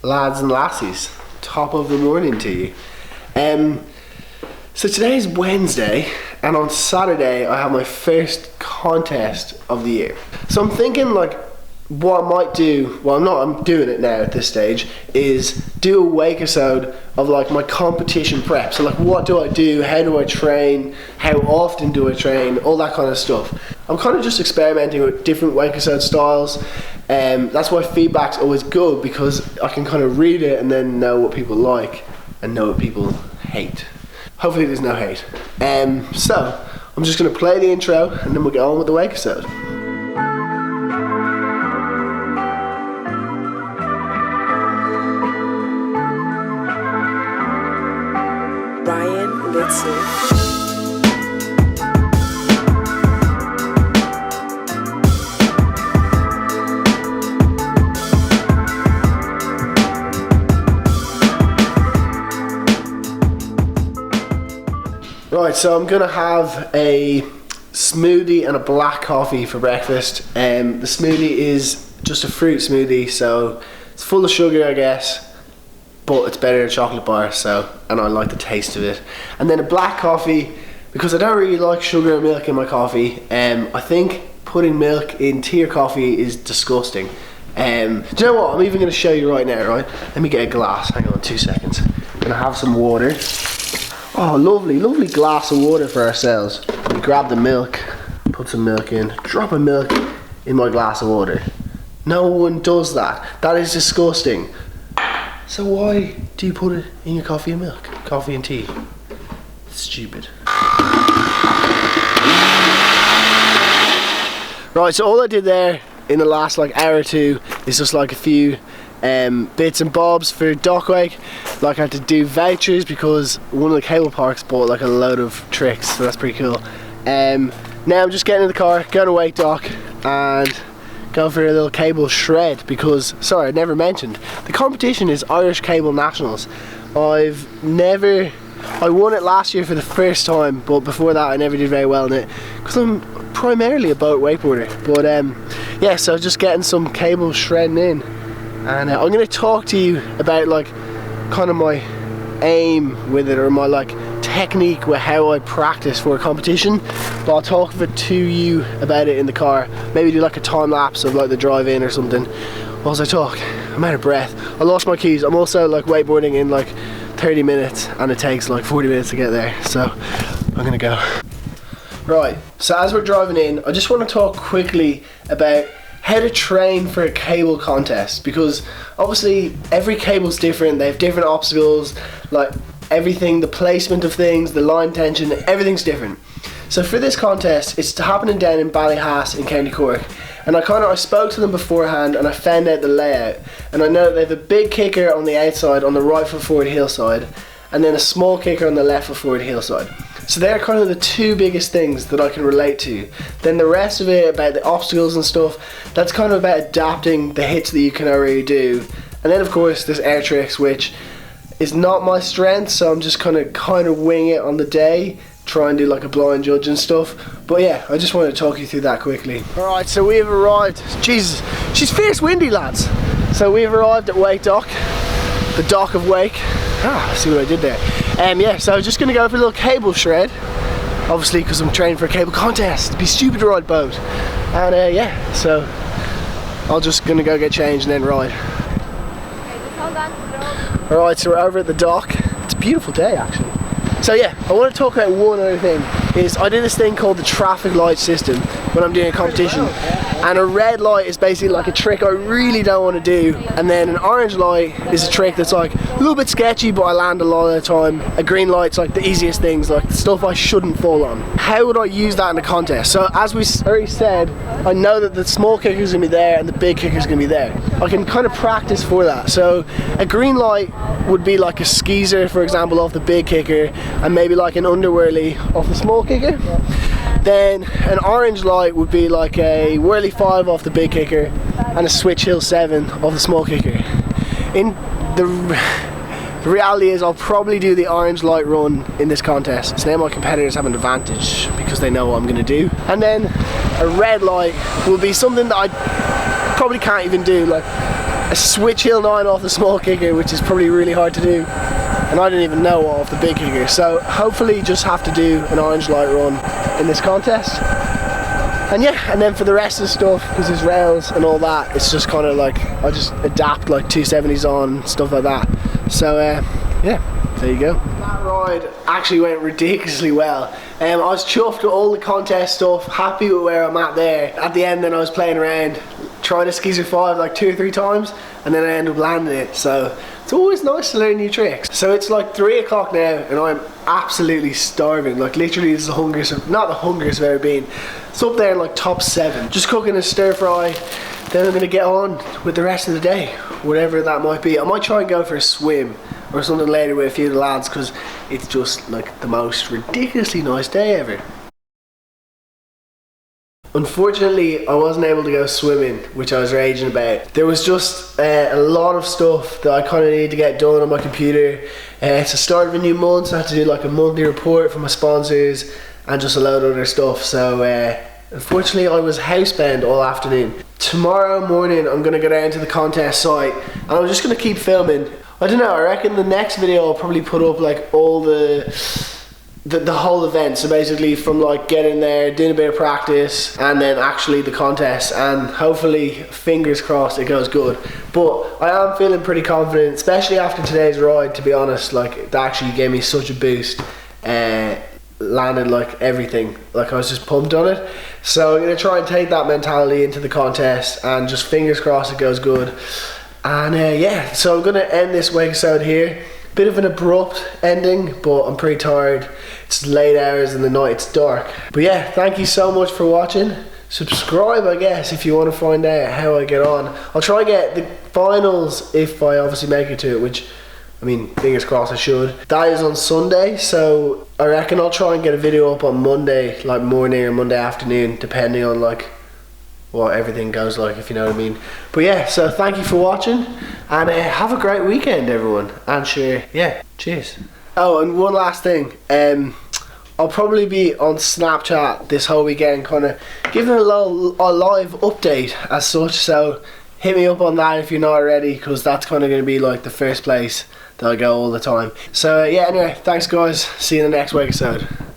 Lads and lassies, top of the morning to you. So today's Wednesday, and on Saturday I have my first contest of the year. So I'm thinking like what I might do, I'm doing it now at this stage, is do a Wakeisode of like my competition prep. So like what do I do, how do I train, how often do I train, all that kind of stuff. I'm kind of just experimenting with different Wakeisode styles. That's why feedback's always good, because I can kind of read it and then know what people like and know what people hate. Hopefully there's no hate. So I'm just going to play the intro and then we'll get on with the Wakeisode. Right, so I'm gonna have a smoothie and a black coffee for breakfast. The smoothie is just a fruit smoothie, so it's full of sugar, I guess, but it's better than a chocolate bar, and I like the taste of it. And then a black coffee, because I don't really like sugar and milk in my coffee. I think putting milk into your coffee is disgusting. Do you know what? I'm even gonna show you right now, right? Let me get a glass, hang on 2 seconds. I'm gonna have some water. Oh, lovely, lovely glass of water for ourselves. We grab the milk, put some milk in, drop a milk in my glass of water. No one does that. That is disgusting. So why do you put it in your coffee and milk? Coffee and tea. It's stupid. Right, so all I did there in the last like hour or two is just like a few bits and bobs for Dockwake. Like I had to do vouchers because one of the cable parks bought like a load of tricks, so that's pretty cool. Now I'm just getting in the car, going to Wake Dock and going for a little cable shred because, sorry, I never mentioned, the competition is Irish Cable Nationals. I won it last year for the first time, but before that I never did very well in it because I'm primarily a boat wakeboarder. But yeah, so just getting some cable shredding in. And I'm going to talk to you about like kind of my aim with it, or my like technique with how I practice for a competition, but I'll talk to you about it in the car. Maybe do like a time lapse of like the drive in or something whilst I talk. I'm out of breath. I lost my keys. I'm also like wakeboarding in like 30 minutes and it takes like 40 minutes to get there, so I'm going to go. Right, so as we're driving in, I just want to talk quickly about how to train for a cable contest, because obviously every cable's different, they have different obstacles, like everything, the placement of things, the line tension, everything's different. So for this contest, it's happening down in Ballyhass in County Cork, and I spoke to them beforehand and I found out the layout, and I know that they have a big kicker on the outside on the right foot forward hillside, and then a small kicker on the left foot forward hillside. So they're kind of the two biggest things that I can relate to. Then the rest of it, about the obstacles and stuff, that's kind of about adapting the hits that you can already do. And then of course there's air tricks, which is not my strength, so I'm just kind of wing it on the day, try and do like a blind judge and stuff. But yeah, I just wanted to talk you through that quickly. Alright, so we have arrived. Jesus, she's fierce windy, lads. So we've arrived at Wake Dock, the dock of Wake. See what I did there. Yeah, so I'm just going to go for a little cable shred, obviously because I'm training for a cable contest. It'd be stupid to ride boat. And yeah, so I'm just going to go get changed and then ride. Alright, so we're over at the dock. It's a beautiful day actually. So yeah, I want to talk about one other thing. Is I do this thing called the traffic light system when I'm doing a competition. And a red light is basically like a trick I really don't want to do, and then an orange light is a trick that's like a little bit sketchy but I land a lot of the time. A green light's like the easiest things, like the stuff I shouldn't fall on. How would I use that in a contest? So as we already said, I know that the small kicker's going to be there and the big kicker's going to be there. I can kind of practice for that. So a green light would be like a skeezer, for example, off the big kicker, and maybe like an underwhirly off the small kicker. Then an orange light would be like a whirly 5 off the big kicker and a switch hill 7 off the small kicker. The reality is I'll probably do the orange light run in this contest, so now my competitors have an advantage because they know what I'm going to do. And then a red light will be something that I probably can't even do. Like a switch hill 9 off the small kicker, which is probably really hard to do, and I didn't even know off the big kicker. So hopefully just have to do an orange light run in this contest. And yeah, and then for the rest of the stuff, because there's rails and all that, it's just kind of like, I just adapt like 270s on, stuff like that. So yeah, there you go. That ride actually went ridiculously well. I was chuffed with all the contest stuff, happy with where I'm at there. At the end then I was playing around, trying to skeezer 5 like 2 or 3 times, and then I ended up landing it. So it's always nice to learn new tricks. So it's like 3 o'clock now and I'm absolutely starving. Like literally this is the hungriest, not the hungriest I've ever been. It's up there in like top 7. Just cooking a stir fry, then I'm gonna get on with the rest of the day, whatever that might be. I might try and go for a swim or something later with a few of the lads, because it's just like the most ridiculously nice day ever. Unfortunately, I wasn't able to go swimming, which I was raging about. There was just a lot of stuff that I kind of needed to get done on my computer. It's the start of a new month, so I had to do like a monthly report for my sponsors and just a load of other stuff. So unfortunately, I was housebound all afternoon. Tomorrow morning, I'm going to go down to the contest site and I'm just going to keep filming. I don't know, I reckon the next video I'll probably put up like all the whole event. So basically from like getting there, doing a bit of practice, and then actually the contest, and hopefully, fingers crossed, it goes good. But I am feeling pretty confident, especially after today's ride, to be honest. Like, that actually gave me such a boost. Landed like everything, like I was just pumped on it. So I'm going to try and take that mentality into the contest, and just fingers crossed it goes good. And yeah, so I'm going to end this Wakeisode here. Bit of an abrupt ending, but I'm pretty tired. It's late hours in the night, it's dark. But yeah, thank you so much for watching. Subscribe, I guess, if you want to find out how I get on. I'll try and get the finals if I obviously make it to it, which, I mean, fingers crossed I should. That is on Sunday, so I reckon I'll try and get a video up on Monday, like morning or Monday afternoon, depending on like what everything goes like, if you know what I mean. But yeah, so thank you for watching, and have a great weekend, everyone. And sure, yeah, cheers. Oh, and one last thing, I'll probably be on Snapchat this whole weekend, kind of giving a live update as such. So hit me up on that if you're not already, because that's kind of going to be like the first place that I go all the time. So yeah, anyway, thanks guys, see you in the next Wakeisode.